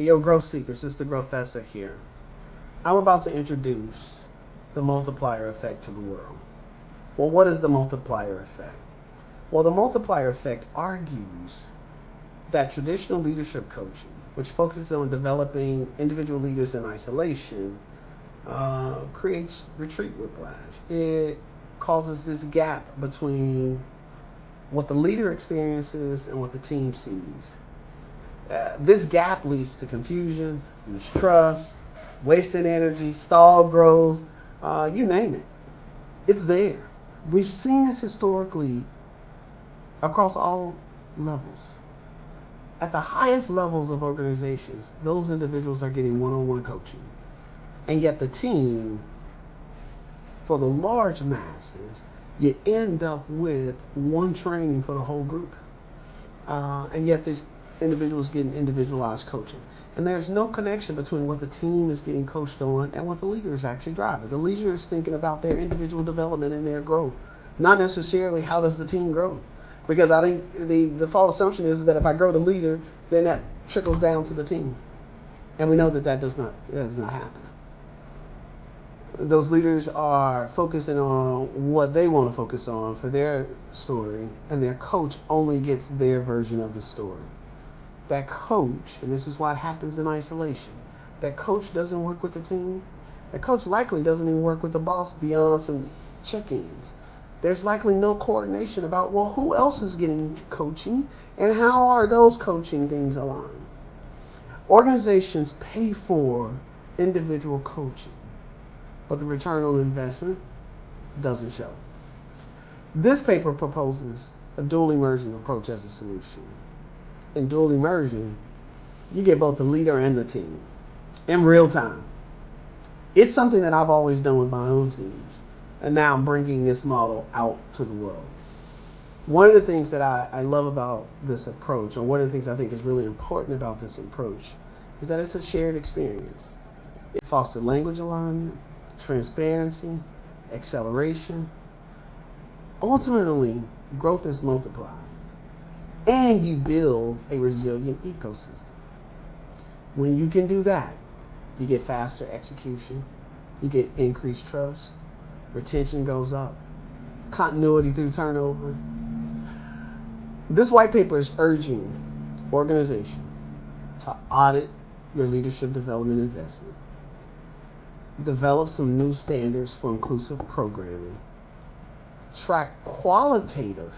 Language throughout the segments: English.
Hey, yo, growth seekers, it's the Growfessor here. I'm about to introduce the multiplier effect to the world. Well, what is the multiplier effect? Well, the multiplier effect argues that traditional leadership coaching, which focuses on developing individual leaders in isolation, creates retreat whiplash. It causes this gap between what the leader experiences and what the team sees. This gap leads to confusion, mistrust, wasted energy, stalled growth, you name it. It's there. We've seen this historically across all levels. At the highest levels of organizations, those individuals are getting one-on-one coaching. And yet the team, for the large masses, you end up with one training for the whole group. And yet this individuals getting individualized coaching. And there's no connection between what the team is getting coached on and what the leader is actually driving. The leader is thinking about their individual development and their growth, not necessarily how does the team grow. Because I think the default assumption is that if I grow the leader, then that trickles down to the team. And we know that does not happen. Those leaders are focusing on what they want to focus on for their story, and their coach only gets their version of the story. That coach, and this is what happens in isolation, that coach doesn't work with the team. That coach likely doesn't even work with the boss beyond some check-ins. There's likely no coordination about, well, who else is getting coaching and how are those coaching things aligned? Organizations pay for individual coaching, but the return on investment doesn't show. This paper proposes a dual immersion approach as a solution. In dual immersion, you get both the leader and the team in real time. It's something that I've always done with my own teams, and now I'm bringing this model out to the world. One of the things that I love about this approach, or one of the things I think is really important about this approach, is that it's a shared experience. It fosters language alignment, transparency, acceleration. Ultimately, growth is multiplied, and you build a resilient ecosystem. When you can do that, you get faster execution, you get increased trust, retention goes up, continuity through turnover. This white paper is urging organization to audit your leadership development investment, develop some new standards for inclusive programming, track qualitative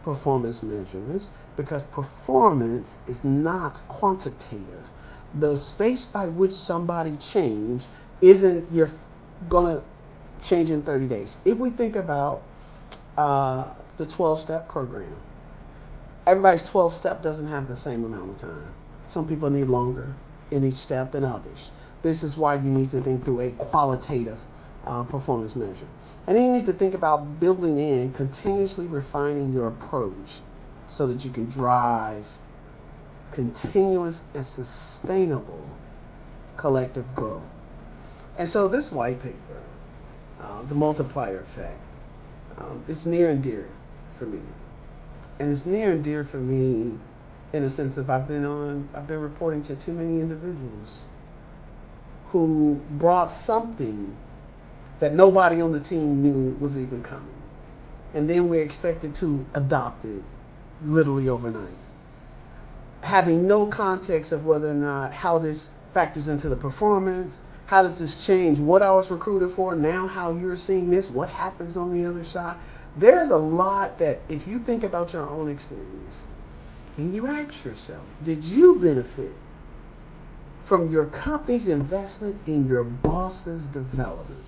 performance measurements, because performance is not quantitative. The space by which somebody change isn't you're gonna change in 30 days. If we think about the 12-step program, everybody's 12-step doesn't have the same amount of time. Some people need longer in each step than others. This is why you need to think through a qualitative performance measure. And then you need to think about building in, continuously refining your approach so that you can drive continuous and sustainable collective growth. And so this white paper, the multiplier effect, it's near and dear for me. And it's near and dear for me in a sense of I've been reporting to too many individuals who brought something that nobody on the team knew was even coming. And then we're expected to adopt it literally overnight, having no context of whether or not how this factors into the performance, how does this change what I was recruited for, now how you're seeing this, what happens on the other side. There's a lot that if you think about your own experience and you ask yourself, did you benefit from your company's investment in your boss's development?